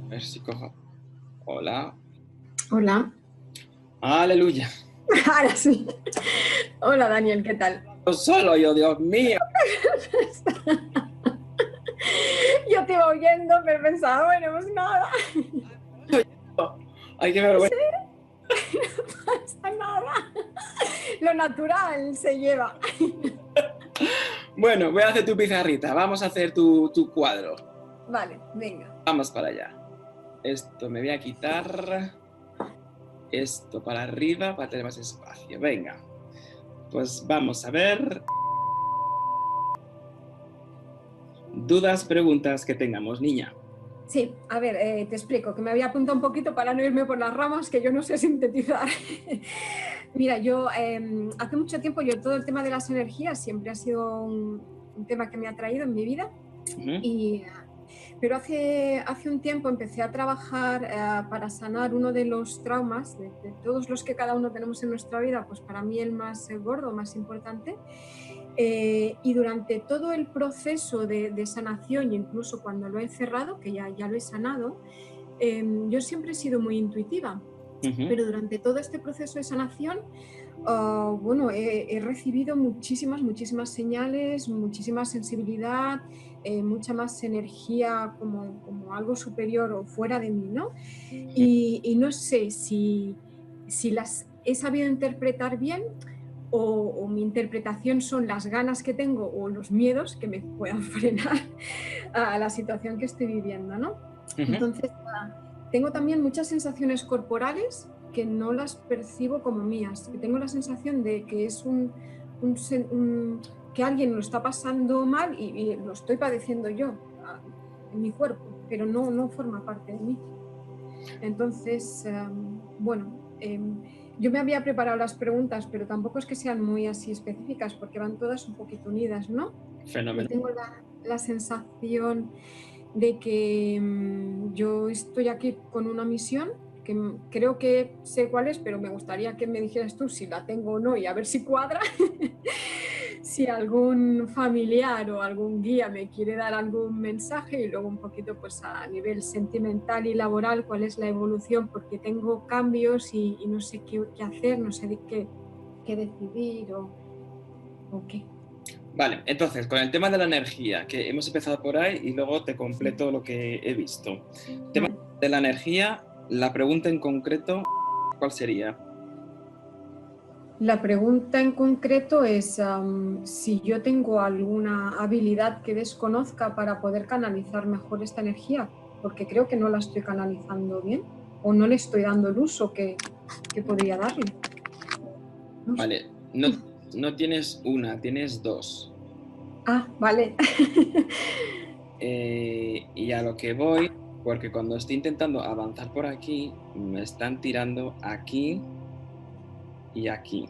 A ver si cojo. Hola. Hola. Aleluya. Ahora sí. Hola Daniel, ¿qué tal? No solo yo, Dios mío. Yo te iba oyendo, pero pensaba, bueno, pues nada. Ay, qué vergüenza. Sí, no pasa nada. Lo natural se lleva. Bueno, voy a hacer tu pizarrita. Vamos a hacer tu cuadro. Vale, venga. Vamos para allá. Esto me voy a quitar. Esto para arriba para tener más espacio. Venga. Pues vamos a ver. Dudas, preguntas que tengamos, niña. Sí, a ver, te explico, que me había apuntado un poquito para no irme por las ramas, que yo no sé sintetizar. Mira, yo hace mucho tiempo, yo todo el tema de las energías siempre ha sido un tema que me ha traído en mi vida. Y, pero hace un tiempo empecé a trabajar para sanar uno de los traumas, de todos los que cada uno tenemos en nuestra vida, pues para mí el más gordo, más importante. Y durante todo el proceso de sanación, y incluso cuando lo he cerrado, que ya lo he sanado, yo siempre he sido muy intuitiva. Pero durante todo este proceso de sanación, bueno, he recibido muchísimas señales, muchísima sensibilidad, mucha más energía como algo superior o fuera de mí, ¿no? Y no sé si las he sabido interpretar bien o mi interpretación son las ganas que tengo o los miedos que me puedan frenar a la situación que estoy viviendo, ¿no? Entonces, tengo también muchas sensaciones corporales que no las percibo como mías, que tengo la sensación de que es que alguien lo está pasando mal y lo estoy padeciendo yo en mi cuerpo, pero no forma parte de mí. Entonces, bueno, yo me había preparado las preguntas, pero tampoco es que sean muy así específicas, porque van todas un poquito unidas, ¿no? Yo Fenómeno. tengo la sensación de que yo estoy aquí con una misión, que creo que sé cuál es, pero me gustaría que me dijeras tú si la tengo o no y a ver si cuadra. Si algún familiar o algún guía me quiere dar algún mensaje, y luego un poquito pues a nivel sentimental y laboral cuál es la evolución, porque tengo cambios y no sé qué hacer, no sé de qué decidir o qué. Vale, entonces, con el tema de la energía, que hemos empezado por ahí y luego te completo lo que he visto. Tema Vale. de la energía, la pregunta en concreto, ¿cuál sería? La pregunta en concreto es si yo tengo alguna habilidad que desconozca para poder canalizar mejor esta energía, porque creo que no la estoy canalizando bien o no le estoy dando el uso que podría darle. No sé. Vale, no tienes una, tienes dos. Ah, vale. Y a lo que voy, porque cuando estoy intentando avanzar por aquí, me están tirando aquí y aquí.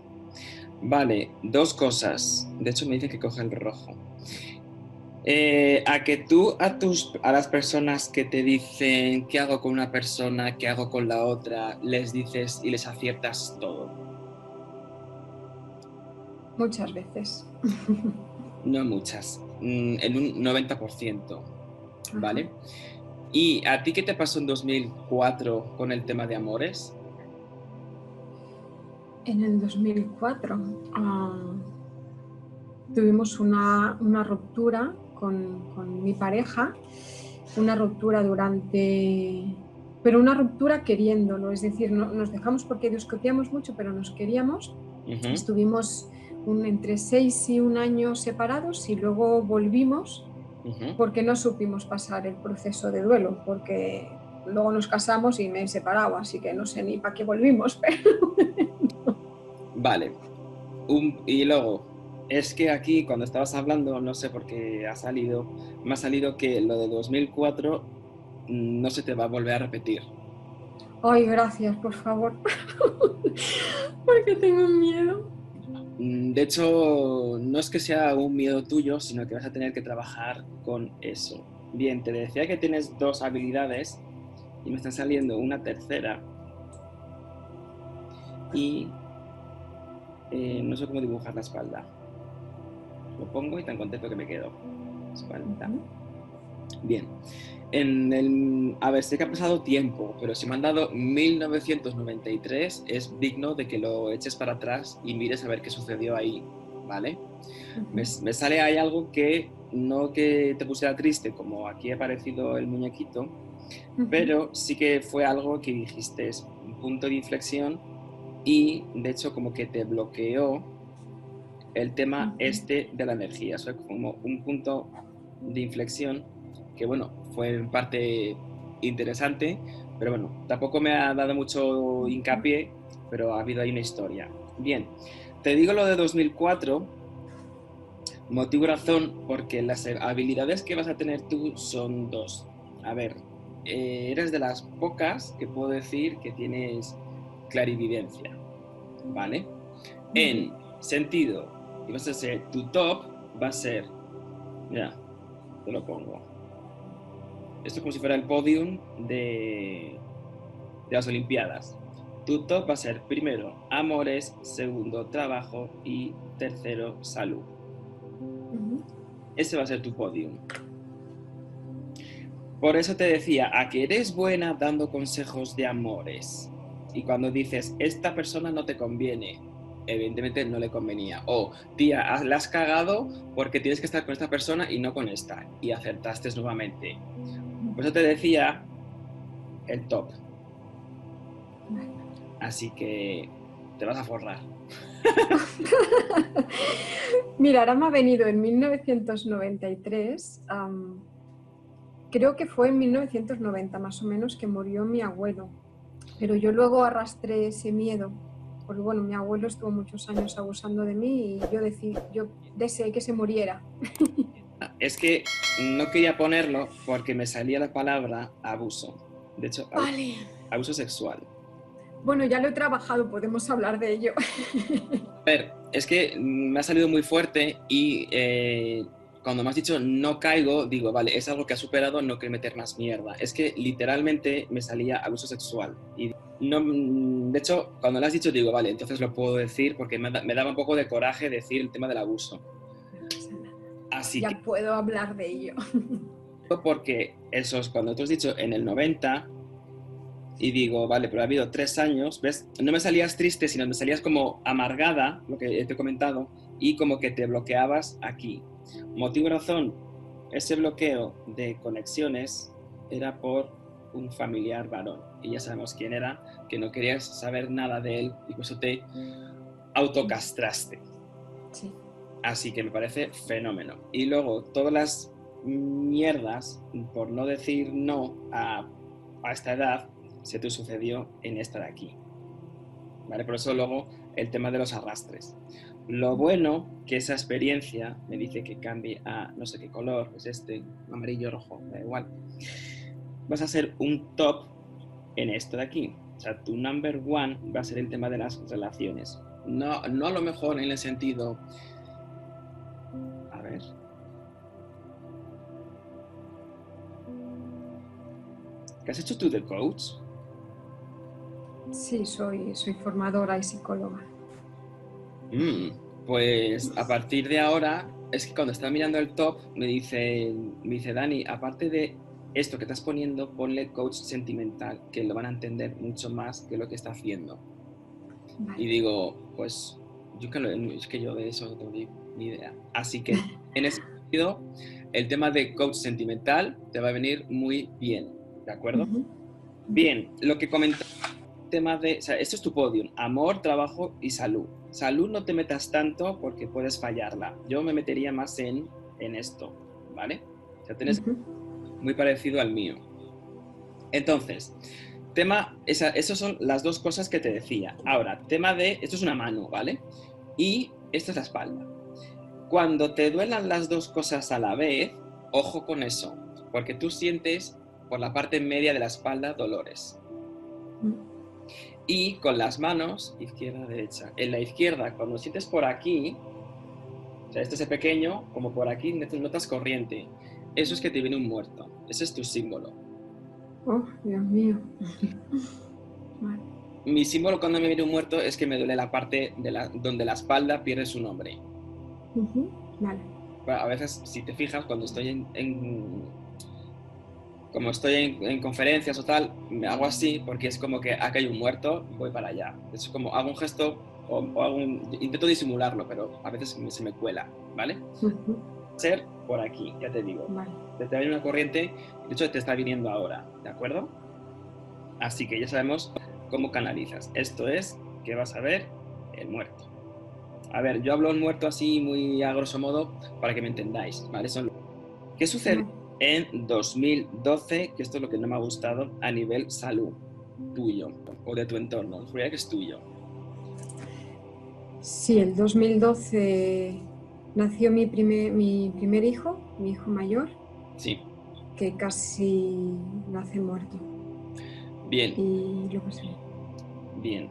Vale, dos cosas. De hecho, me dice que coge el rojo. A que tú a las personas que te dicen qué hago con una persona, qué hago con la otra, les dices y les aciertas todo. Muchas veces. No muchas, en un 90%, Ajá. ¿vale? ¿Y a ti qué te pasó en 2004 con el tema de amores? En el 2004 tuvimos una ruptura con mi pareja, una ruptura pero una ruptura queriéndolo, es decir, nos dejamos porque discutíamos mucho, pero nos queríamos. Estuvimos entre 6 y 1 año separados y luego volvimos porque no supimos pasar el proceso de duelo, porque luego nos casamos y me he separado, así que no sé ni para qué volvimos, pero... Vale. Y luego, es que aquí cuando estabas hablando, no sé por qué me ha salido que lo de 2004 no se te va a volver a repetir. Ay, gracias, por favor. Porque tengo miedo. De hecho, no es que sea un miedo tuyo, sino que vas a tener que trabajar con eso. Bien, te decía que tienes dos habilidades y me está saliendo una tercera y no sé cómo dibujar la espalda. Lo pongo y tan contento que me quedo. Espalda. Bien. A ver, sé que ha pasado tiempo, pero si me han dado 1993, es digno de que lo eches para atrás y mires a ver qué sucedió ahí, ¿vale? Me sale ahí algo que no que te pusiera triste, como aquí ha aparecido el muñequito, pero sí que fue algo que dijiste, es un punto de inflexión y de hecho como que te bloqueó el tema este de la energía, o sea, como un punto de inflexión que bueno, fue en parte interesante, pero bueno, tampoco me ha dado mucho hincapié, pero ha habido ahí una historia. Bien, te digo lo de 2004, motivo y razón, porque las habilidades que vas a tener tú son dos. A ver, eres de las pocas que puedo decir que tienes clarividencia, ¿vale? En sentido, y vas a ser, tu top va a ser, ya, te lo pongo. Esto es como si fuera el podium de las Olimpiadas. Tu top va a ser primero amores, segundo trabajo y tercero salud. Ese va a ser tu podium. Por eso te decía, a que eres buena dando consejos de amores. Y cuando dices, esta persona no te conviene, evidentemente no le convenía. O, tía, la has cagado porque tienes que estar con esta persona y no con esta. Y acertaste nuevamente. Por eso te decía el top. Así que te vas a forrar. Mira, ahora me ha venido en 1993, creo que fue en 1990 más o menos que murió mi abuelo, pero yo luego arrastré ese miedo, porque bueno, mi abuelo estuvo muchos años abusando de mí y yo deseé que se muriera. Es que no quería ponerlo porque me salía la palabra abuso. De hecho, Vale. abuso sexual. Bueno, ya lo he trabajado, podemos hablar de ello. A ver, es que me ha salido muy fuerte y cuando me has dicho no caigo, digo, vale, es algo que ha superado, no quiero meter más mierda. Es que literalmente me salía abuso sexual. Y no, de hecho, cuando lo has dicho, digo, vale, entonces lo puedo decir porque me daba un poco de coraje decir el tema del abuso. Así ya que puedo hablar de ello. porque esos, cuando tú has dicho en el 90, y digo, vale, pero ha habido 3 años, ¿ves? No me salías triste, sino me salías como amargada, lo que te he comentado, y como que te bloqueabas aquí. Motivo y razón, ese bloqueo de conexiones era por un familiar varón, y ya sabemos quién era, que no querías saber nada de él, y por eso te autocastraste. Sí. Así que me parece fenómeno. Y luego, todas las mierdas, por no decir no a esta edad, se te sucedió en esta de aquí. ¿Vale? Por eso luego el tema de los arrastres. Lo bueno que esa experiencia me dice que cambie a no sé qué color, es este, amarillo, rojo, da igual. Vas a ser un top en esto de aquí. O sea, tu number one va a ser el tema de las relaciones. No a lo mejor en el sentido... A ver... ¿Qué has hecho tú de coach? Sí, soy formadora y psicóloga. Pues a partir de ahora, es que cuando estaba mirando el top, me dice Dani, aparte de esto que estás poniendo, ponle coach sentimental, que lo van a entender mucho más que lo que está haciendo. Vale. Y digo, pues es que yo de eso no tengo ni idea. Así que en ese sentido, el tema de coach sentimental te va a venir muy bien, ¿de acuerdo? Bien, lo que comentaba, tema de, o sea, esto es tu podium, amor, trabajo y salud. Salud no te metas tanto porque puedes fallarla. Yo me metería más en esto, ¿vale? O sea, tienes muy parecido al mío. Entonces, tema, esas son las dos cosas que te decía. Ahora, tema de, esto es una mano, ¿vale? Y esto es la espalda. Cuando te duelan las dos cosas a la vez, ojo con eso, porque tú sientes por la parte media de la espalda dolores. Y con las manos, izquierda, derecha. En la izquierda, cuando sientes por aquí, o sea, este es el pequeño, como por aquí notas corriente. Eso es que te viene un muerto. Ese es tu símbolo. Oh, Dios mío. Vale. Mi símbolo cuando me viene un muerto es que me duele la parte donde la espalda pierde su nombre. Vale. A veces, si te fijas, cuando estoy como estoy en conferencias o tal, me hago así porque es como que acá hay un muerto, voy para allá. Es como hago un gesto intento disimularlo, pero a veces se me cuela, ¿vale? Ser por aquí, ya te digo. Vale. Te viene una corriente, de hecho te está viniendo ahora, ¿de acuerdo? Así que ya sabemos cómo canalizas. Esto es que vas a ver el muerto. A ver, yo hablo el muerto así muy a grosso modo para que me entendáis, ¿vale? ¿Qué sucede en 2012? Que esto es lo que no me ha gustado a nivel salud tuyo o de tu entorno. Juraría que es tuyo. Sí, el 2012 nació mi primer hijo, mi hijo mayor. Sí. Que casi nace muerto. Bien. Y lo pasé. Bien.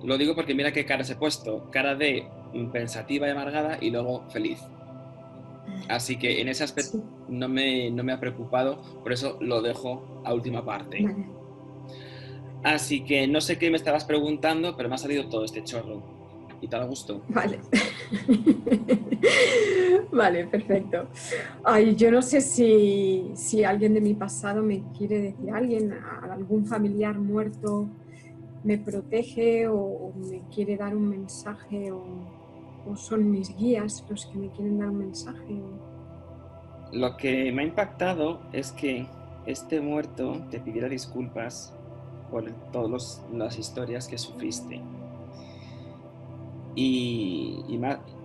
Lo digo porque mira qué caras he puesto. Cara de pensativa y amargada y luego feliz. Así que en ese aspecto no me ha preocupado, por eso lo dejo a última parte. Vale. Así que no sé qué me estabas preguntando, pero me ha salido todo este chorro. ¿Y te da gusto? Vale. Vale, perfecto. Ay, yo no sé si alguien de mi pasado me quiere decir, algún familiar muerto me protege o me quiere dar un mensaje o son mis guías los que me quieren dar un mensaje. Lo que me ha impactado es que este muerto te pidiera disculpas por todas las historias que sufriste.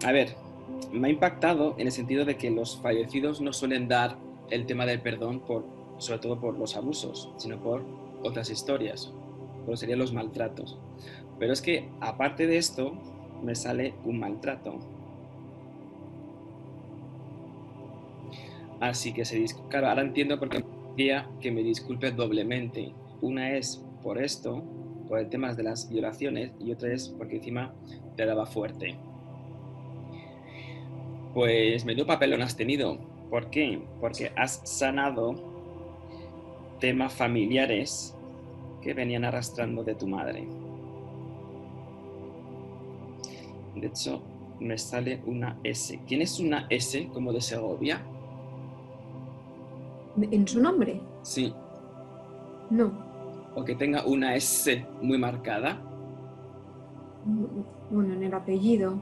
A ver, me ha impactado en el sentido de que los fallecidos no suelen dar el tema del perdón sobre todo por los abusos, sino por otras historias, por serían los maltratos. Pero es que, aparte de esto, me sale un maltrato. Así que claro, ahora entiendo por qué me decía que me disculpe doblemente. Una es por esto, por el tema de las violaciones, y otra es porque encima te daba fuerte. Pues menudo papelón has tenido. ¿Por qué? Porque has sanado temas familiares que venían arrastrando de tu madre. De hecho, me sale una S. ¿Tienes una S como de Segovia? ¿En su nombre? Sí. No. ¿O que tenga una S muy marcada? Bueno, en el apellido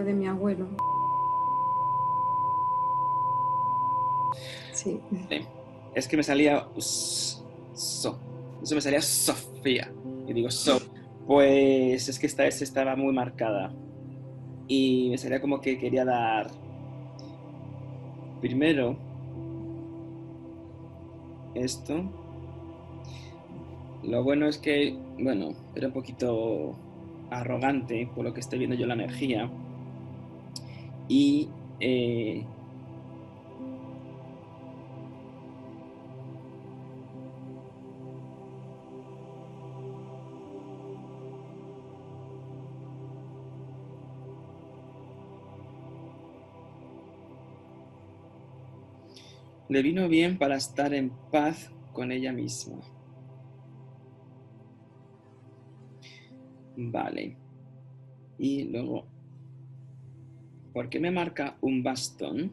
de mi abuelo. Sí. Es que me salía Eso me salía Sofía. Y digo Pues es que esta S estaba muy marcada. Y me salía como que quería dar primero esto. Lo bueno es que, era un poquito arrogante por lo que estoy viendo yo la energía. Y le vino bien para estar en paz con ella misma. Vale. Y luego, ¿por qué me marca un bastón?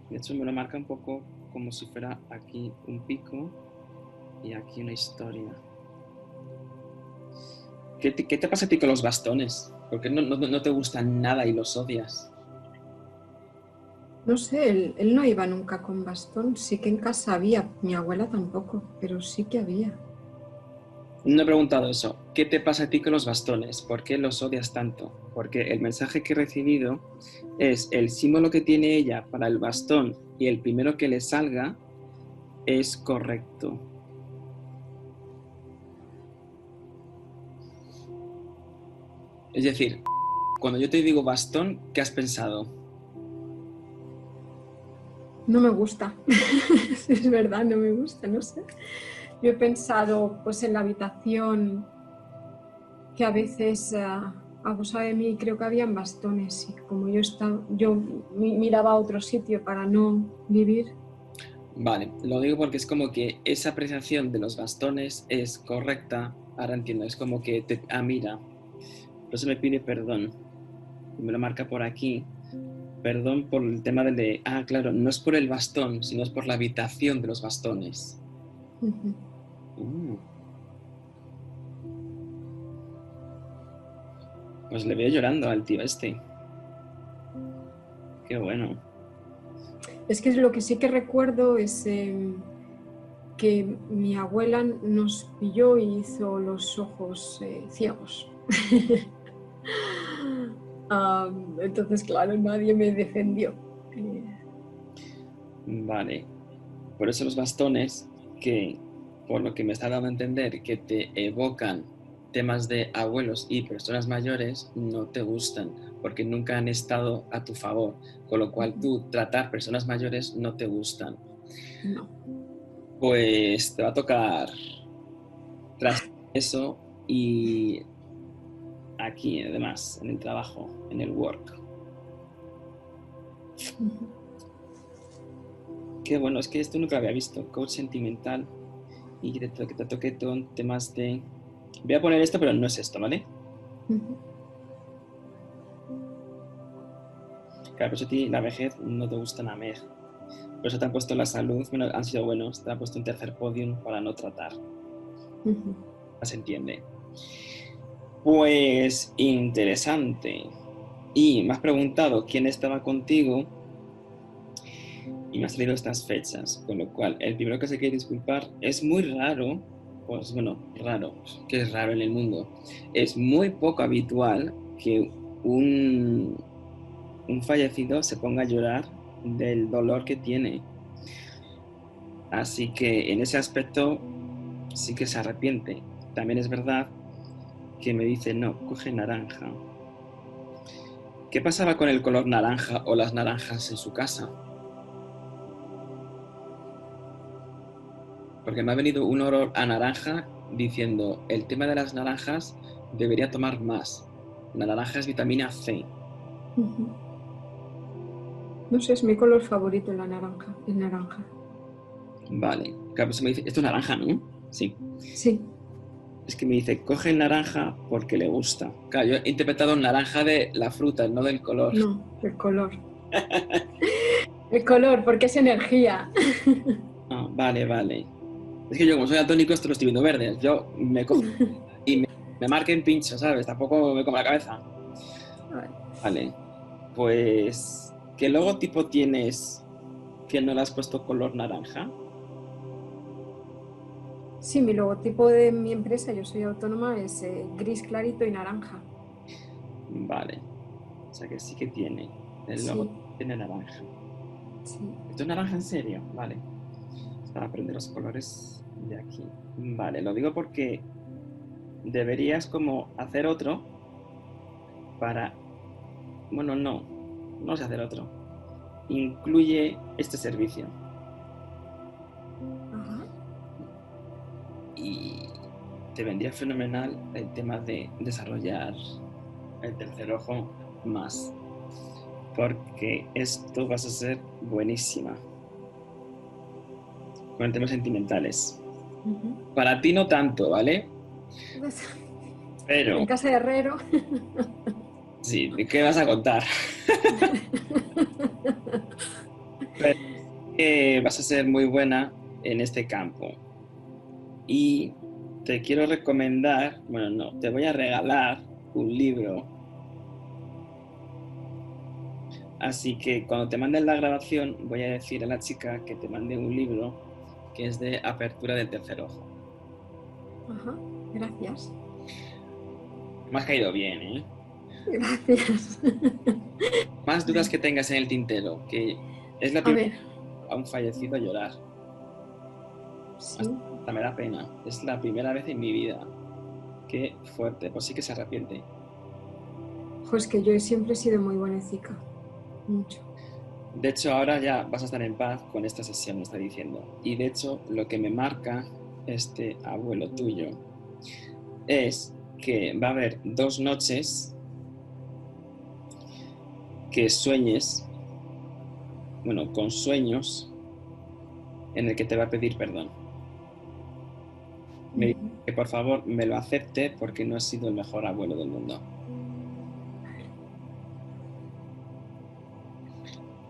De hecho, me lo marca un poco como si fuera aquí un pico y aquí una historia. ¿Qué te pasa a ti con los bastones? ¿Por qué no te gustan nada y los odias? No sé, él no iba nunca con bastón. Sí que en casa había, mi abuela tampoco, pero sí que había. No he preguntado eso. ¿Qué te pasa a ti con los bastones? ¿Por qué los odias tanto? Porque el mensaje que he recibido es el símbolo que tiene ella para el bastón y el primero que le salga es correcto. Es decir, cuando yo te digo bastón, ¿qué has pensado? No me gusta. Es verdad, no me gusta, no sé. Yo he pensado pues en la habitación que a veces abusaba de mí, creo que habían bastones y como yo miraba a otro sitio para no vivir. Vale, lo digo porque es como que esa apreciación de los bastones es correcta. Ahora entiendo, es como que mira, por eso me pide perdón. Y me lo marca por aquí. Perdón por el tema claro, no es por el bastón, sino es por la habitación de los bastones. Pues le veo llorando al tío este. Qué bueno. Es que lo que sí que recuerdo es que mi abuela nos pilló y hizo los ojos ciegos. Entonces, claro, nadie me defendió. Vale. Por eso los bastones, que por lo que me está dando a entender, que te evocan temas de abuelos y personas mayores, no te gustan, porque nunca han estado a tu favor. Con lo cual tú tratar personas mayores no te gustan. No. Pues te va a tocar tras eso y aquí, además, en el trabajo, en el work. Qué bueno, es que esto nunca lo había visto. Coach sentimental y que te toque temas de... Voy a poner esto, pero no es esto, ¿vale? Claro, por eso a ti la vejez no te gusta nada más. Por eso te han puesto la salud, bueno, han sido buenos, te han puesto un tercer podium para no tratar. Se entiende. Pues interesante. Y me has preguntado quién estaba contigo y me has traído estas fechas, con lo cual el primero que se quiere disculpar es muy raro, pues bueno, raro, que es raro en el mundo. Es muy poco habitual que un fallecido se ponga a llorar del dolor que tiene. Así que en ese aspecto sí que se arrepiente. También es verdad que me dice, no, coge naranja. ¿Qué pasaba con el color naranja o las naranjas en su casa? Porque me ha venido un olor a naranja diciendo, el tema de las naranjas debería tomar más. La naranja es vitamina C. No sé, es mi color favorito, la naranja, el naranja. Vale, claro, pues me dice, esto es naranja, ¿no? Sí. Sí. Es que me dice, coge el naranja porque le gusta. Claro, yo he interpretado naranja de la fruta, no del color. No, el color. El color, porque es energía. Ah, vale, vale. Es que yo, como soy daltónico, esto lo estoy viendo verde. Yo me cojo y me marquen pincho, ¿sabes? Tampoco me como la cabeza. Vale. Pues, ¿qué logotipo tienes que no le has puesto color naranja? Sí, mi logotipo de mi empresa, yo soy autónoma, es gris clarito y naranja. Vale. O sea que sí que tiene. El logo tiene naranja. Sí. ¿Esto es naranja en serio? Vale. Es para aprender los colores de aquí. Vale, lo digo porque deberías como hacer otro para... Bueno, no sé hacer otro. Incluye este servicio. Ajá. Y te vendría fenomenal el tema de desarrollar el tercer ojo más. Porque esto vas a ser buenísima. Con temas sentimentales. Para ti no tanto, ¿vale? Pero... En casa de herrero. Sí, ¿qué vas a contar? Pero vas a ser muy buena en este campo. Y te quiero recomendar, bueno, no, te voy a regalar un libro. Así que cuando te manden la grabación, voy a decir a la chica que te mande un libro que es de apertura del tercer ojo. Ajá, gracias. Me has caído bien, ¿eh? Gracias. Más dudas que tengas en el tintero, que es la primera vez a un fallecido a llorar. Sí. Hasta me da pena. Es la primera vez en mi vida. Qué fuerte. Pues sí que se arrepiente. Pues que yo siempre he sido muy buenecica. Mucho. De hecho, ahora ya vas a estar en paz con esta sesión, me está diciendo. Y de hecho, lo que me marca este abuelo tuyo es que va a haber 2 noches que sueñes, bueno, con sueños en el que te va a pedir perdón. Me dice que por favor me lo acepte porque no he sido el mejor abuelo del mundo.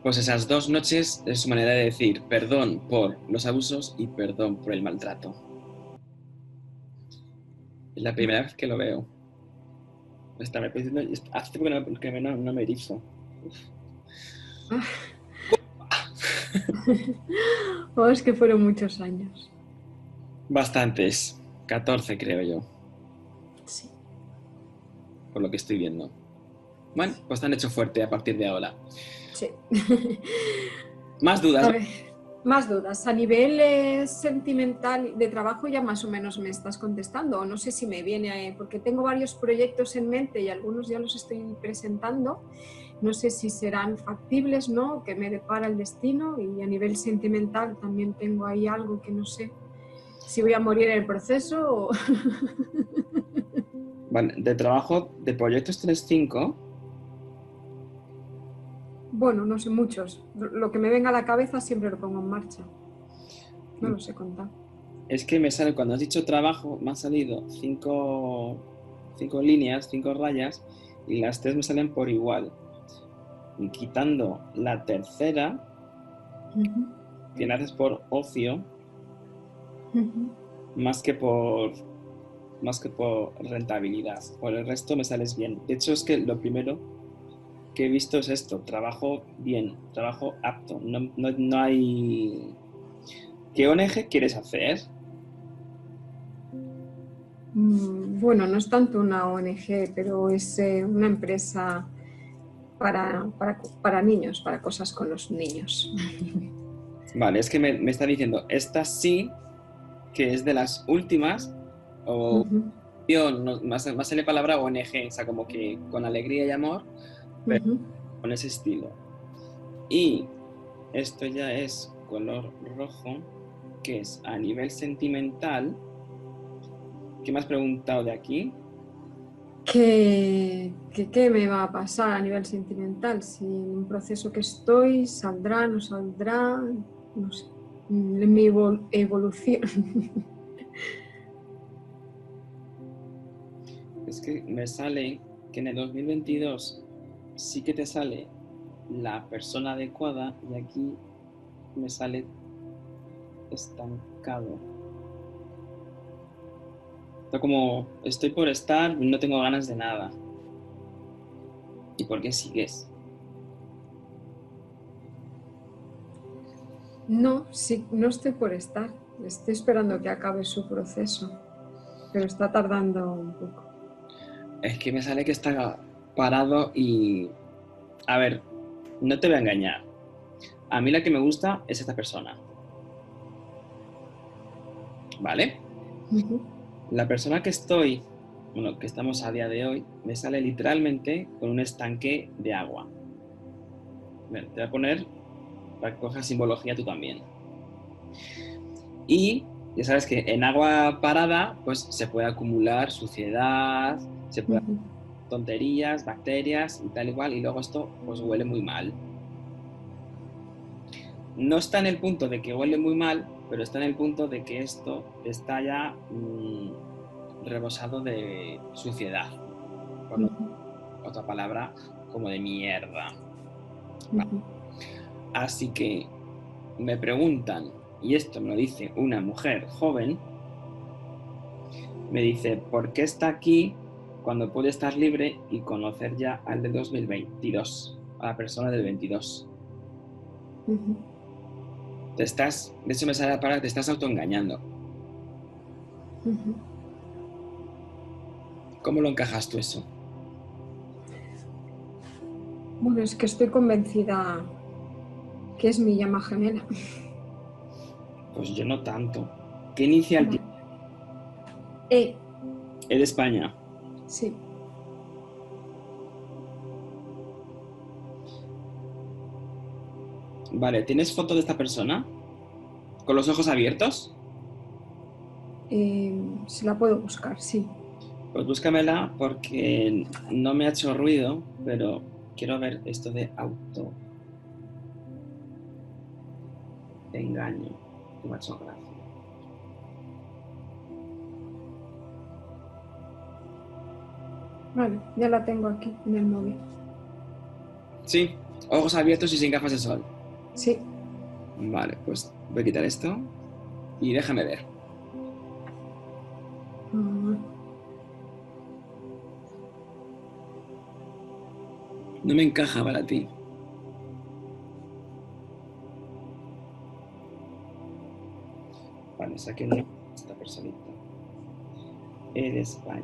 Pues esas 2 noches es su manera de decir perdón por los abusos y perdón por el maltrato. Es la primera vez que lo veo. Hace tiempo que no me erizo. Oh, es que fueron muchos años. Bastantes. 14 creo yo. Sí. Por lo que estoy viendo. Bueno, pues te han hecho fuerte a partir de ahora. Sí. Más dudas. A ver, más dudas. A nivel sentimental de trabajo ya más o menos me estás contestando. O no sé si me viene, porque tengo varios proyectos en mente y algunos ya los estoy presentando. No sé si serán factibles, ¿no? Que me depara el destino. Y a nivel sentimental también tengo ahí algo que no sé si voy a morir en el proceso o... Vale, de trabajo, de proyectos tienes 5. Bueno, no sé, muchos. Lo que me venga a la cabeza siempre lo pongo en marcha. No lo sé contar. Es que me sale, cuando has dicho trabajo, me han salido 5 líneas, 5 rayas, y las 3 me salen por igual. Y quitando la tercera, que naces por ocio, más que por rentabilidad. Por el resto me sales bien. De hecho, es que lo primero que he visto es esto: trabajo bien, trabajo apto. No hay... ¿Qué ONG quieres hacer? Bueno, no es tanto una ONG, pero es una empresa para niños, para cosas con los niños. Vale, es que me está diciendo, esta sí, que es de las últimas, o no, más en la palabra ONG, o sea, como que con alegría y amor, pero con ese estilo. Y esto ya es color rojo, que es a nivel sentimental. ¿Qué me has preguntado de aquí? ¿Qué me va a pasar a nivel sentimental? Si en un proceso que estoy, saldrá, no saldrá, no sé. Mi evolución. Es que me sale que en el 2022 sí que te sale la persona adecuada y aquí me sale estancado. Está como, estoy por estar, no tengo ganas de nada. ¿Y por qué sigues? No, sí, no estoy por estar. Estoy esperando que acabe su proceso, pero está tardando un poco. Es que me sale que está parado y... A ver, no te voy a engañar. A mí la que me gusta es esta persona. ¿Vale? La persona que que estamos a día de hoy, me sale literalmente con un estanque de agua. Bien, te voy a poner para que cojas simbología tú también. Y ya sabes que en agua parada, pues se puede acumular suciedad, se puede tonterías, bacterias y tal igual, y luego esto pues huele muy mal. No está en el punto de que huele muy mal, pero está en el punto de que esto está ya rebosado de suciedad. Por otra palabra, como de mierda. Así que me preguntan, y esto me lo dice una mujer joven, me dice, ¿por qué está aquí cuando puede estar libre y conocer ya al de 2022, a la persona del 22? De hecho me sale la palabra, te estás autoengañando. ¿Cómo lo encajas tú eso? Bueno, es que estoy convencida que es mi llama gemela. Pues yo no tanto. ¿Qué inicial tiene? E. E de España. Sí. Vale, ¿tienes foto de esta persona? ¿Con los ojos abiertos? Se la puedo buscar, sí. Pues búscamela porque no me ha hecho ruido, pero quiero ver esto de engaño. Me ha hecho gracia. Vale, ya la tengo aquí en el móvil. Sí, ojos abiertos y sin gafas de sol. Sí. Vale, pues voy a quitar esto y déjame ver. No me encaja para ti. Vale, saqué esta personita. E de España.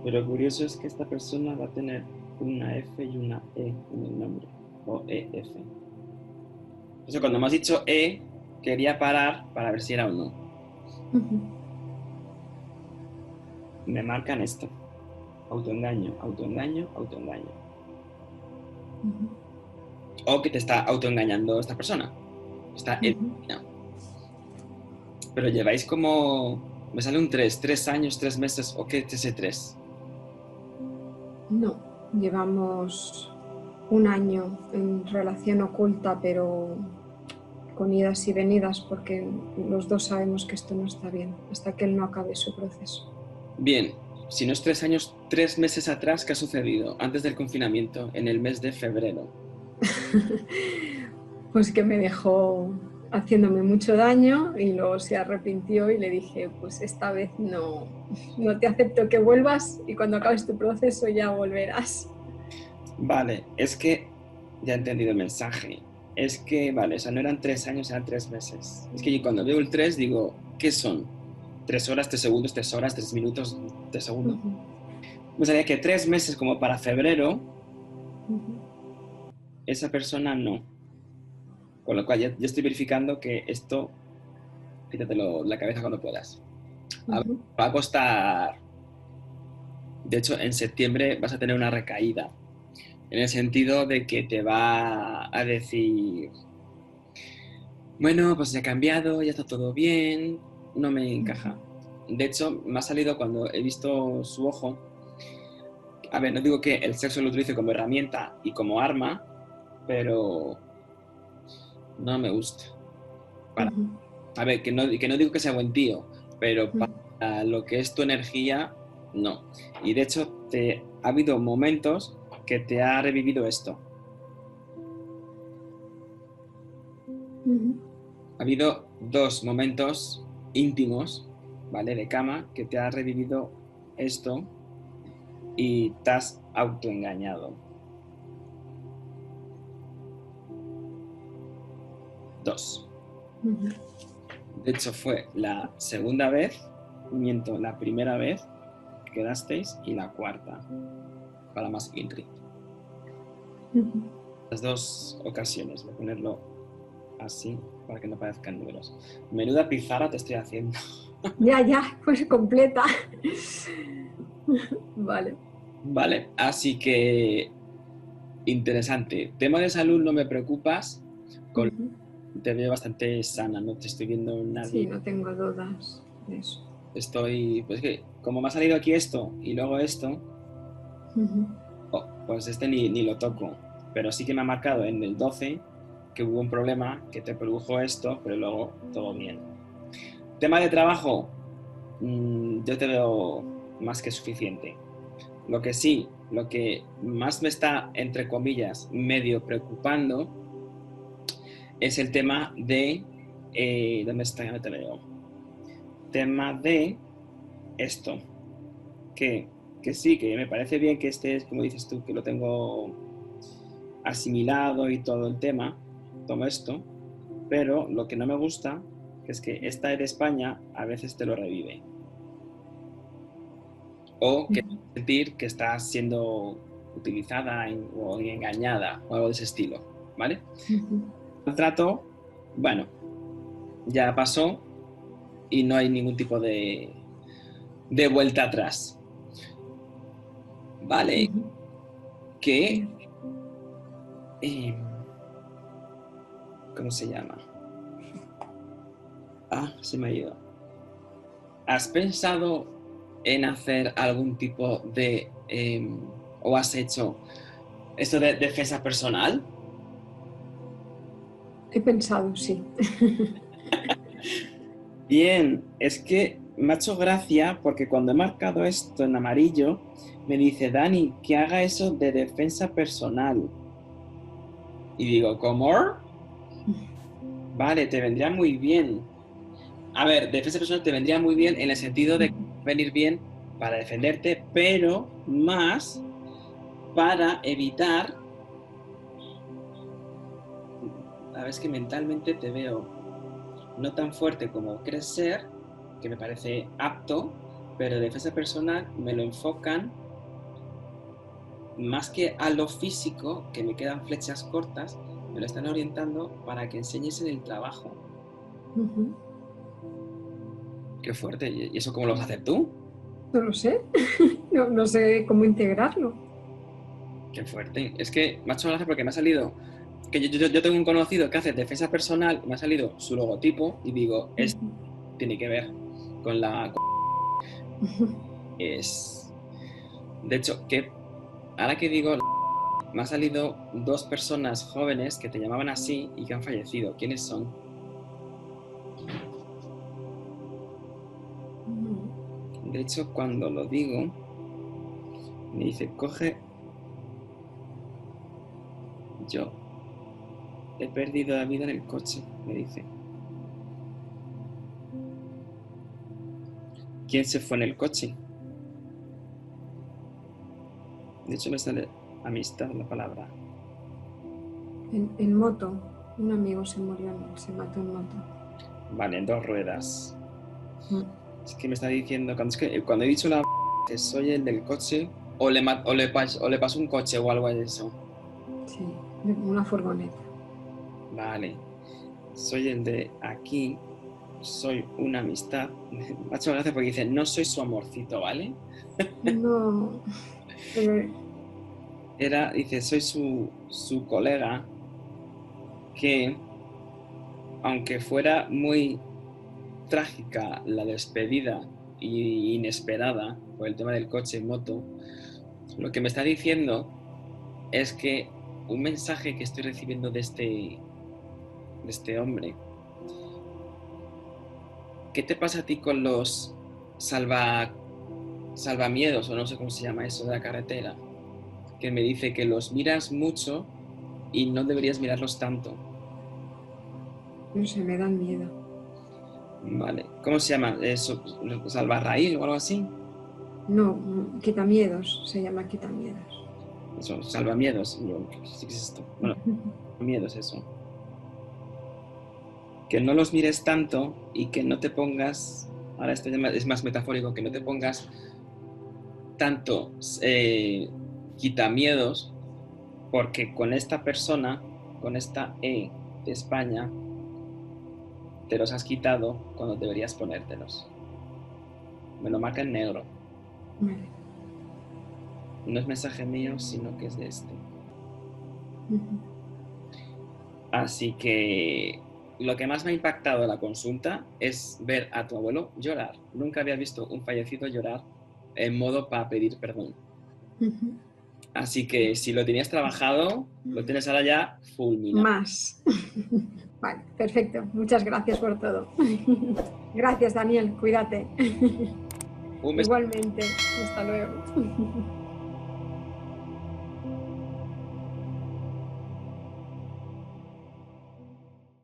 Pero lo curioso es que esta persona va a tener una F y una E en el nombre. O EF. Entonces cuando me has dicho E, quería parar para ver si era o no. Me marcan esto. Autoengaño, autoengaño, autoengaño. O que te está autoengañando esta persona. Está Pero lleváis como... Me sale un 3 años, 3 meses. ¿O qué es ese 3? No, llevamos un año en relación oculta, pero con idas y venidas, porque los dos sabemos que esto no está bien, hasta que él no acabe su proceso. Bien, si no es 3 años, 3 meses atrás, ¿qué ha sucedido? Antes del confinamiento, en el mes de febrero. Pues que me dejó haciéndome mucho daño y luego se arrepintió y le dije, pues esta vez no te acepto que vuelvas y cuando acabes tu proceso ya volverás. Vale, es que ya he entendido el mensaje. Es que, vale, o sea, no eran 3 años, eran 3 meses. Es que cuando veo el 3 digo, ¿qué son? 3 horas, 3 segundos, 3 horas, 3 minutos, 3 segundos. Me salía que 3 meses como para febrero, esa persona no. Con lo cual ya estoy verificando que esto, quítatelo de la cabeza cuando puedas. Va a costar... De hecho, en septiembre vas a tener una recaída. En el sentido de que te va a decir, bueno, pues ya ha cambiado, ya está todo bien, no me encaja. De hecho, me ha salido cuando he visto su ojo. A ver, no digo que el sexo lo utilice como herramienta y como arma, pero no me gusta. A ver, que no digo que sea buen tío, pero para lo que es tu energía, no. Y de hecho, ha habido momentos que te ha revivido esto. Ha habido 2 momentos íntimos, ¿vale? De cama, que te ha revivido esto y te has autoengañado. 2. De hecho, fue la segunda vez, la primera vez que quedasteis y la cuarta, para más INRI. Las 2 ocasiones, voy a ponerlo así para que no parezcan números. Menuda pizarra te estoy haciendo. Ya, pues completa. Vale. Vale, así que interesante. Tema de salud no me preocupas. Te veo bastante sana, no te estoy viendo nadie. Sí, no tengo dudas de eso. Pues que como me ha salido aquí esto y luego esto, pues ni lo toco. Pero sí que me ha marcado en el 12 que hubo un problema que te produjo esto, pero luego todo bien. Tema de trabajo, yo te veo más que suficiente. Lo que más me está, entre comillas, medio preocupando es el tema de... ¿dónde está? Ya no te veo. Tema de esto. Que sí, que me parece bien que estés, como dices tú, que lo tengo asimilado y todo el tema, todo esto, pero lo que no me gusta es que esta de España a veces te lo revive. O que sentir que estás siendo utilizada o engañada o algo de ese estilo, ¿vale? El trato, bueno, ya pasó y no hay ningún tipo de vuelta atrás. Vale, que... ¿cómo se llama? Se me ha ido. ¿Has pensado en hacer algún tipo de... o has hecho esto de defensa personal? He pensado, sí. Bien, es que me ha hecho gracia porque cuando he marcado esto en amarillo, me dice Dani que haga eso de defensa personal. Y digo, ¿cómo? Vale, te vendría muy bien. A ver, defensa personal te vendría muy bien en el sentido de venir bien para defenderte, pero más para evitar. A ver, es que mentalmente te veo no tan fuerte como crees ser, que me parece apto, pero defensa personal me lo enfocan más que a lo físico, que me quedan flechas cortas, me lo están orientando para que enseñes en el trabajo. Qué fuerte. ¿Y eso cómo lo vas a hacer tú? No lo sé, no sé cómo integrarlo. Qué fuerte. Es que me ha hecho gracia porque me ha salido que yo tengo un conocido que hace defensa personal, me ha salido su logotipo y digo, esto tiene que ver con la... Es... De hecho, que ahora que digo, me ha salido 2 personas jóvenes que te llamaban así y que han fallecido. ¿Quiénes son? De hecho, cuando lo digo, me dice, coge... Yo he perdido la vida en el coche, me dice. ¿Quién se fue en el coche? De hecho, me sale amistad la palabra. En moto, un amigo se murió, se mató en moto. Vale, en 2 ruedas. Es que me está diciendo, cuando he dicho la que soy el del coche, o le paso un coche o algo de eso. Sí, una furgoneta. Vale, soy el de aquí, soy una amistad. Me ha hecho gracia porque dice, no soy su amorcito, ¿vale? No, Dice, soy su colega que, aunque fuera muy trágica la despedida y inesperada por el tema del coche y moto, lo que me está diciendo es que un mensaje que estoy recibiendo de este hombre, ¿qué te pasa a ti con los salvamiedos, o no sé cómo se llama eso, de la carretera? Que me dice que los miras mucho y no deberías mirarlos tanto. no sé, me dan miedo. Vale, ¿cómo se llama eso? ¿Salvarraíl o algo así? No, quitamiedos, se llama quitamiedos. Eso, salvamiedos. ¿Qué es esto? Bueno, miedos eso. Que no los mires tanto y que no te pongas, ahora esto es más metafórico, que no te pongas tanto quitamiedos, porque con esta persona, con esta E de España, te los has quitado cuando deberías ponértelos. Me lo marca en negro. Vale. No es mensaje mío, sino que es de este. Así que lo que más me ha impactado de la consulta es ver a tu abuelo llorar. Nunca había visto un fallecido llorar en modo para pedir perdón. Así que si lo tenías trabajado, lo tienes ahora ya fulminado. Más. Vale, perfecto. Muchas gracias por todo. Gracias, Daniel. Cuídate. Un beso. Igualmente. Hasta luego.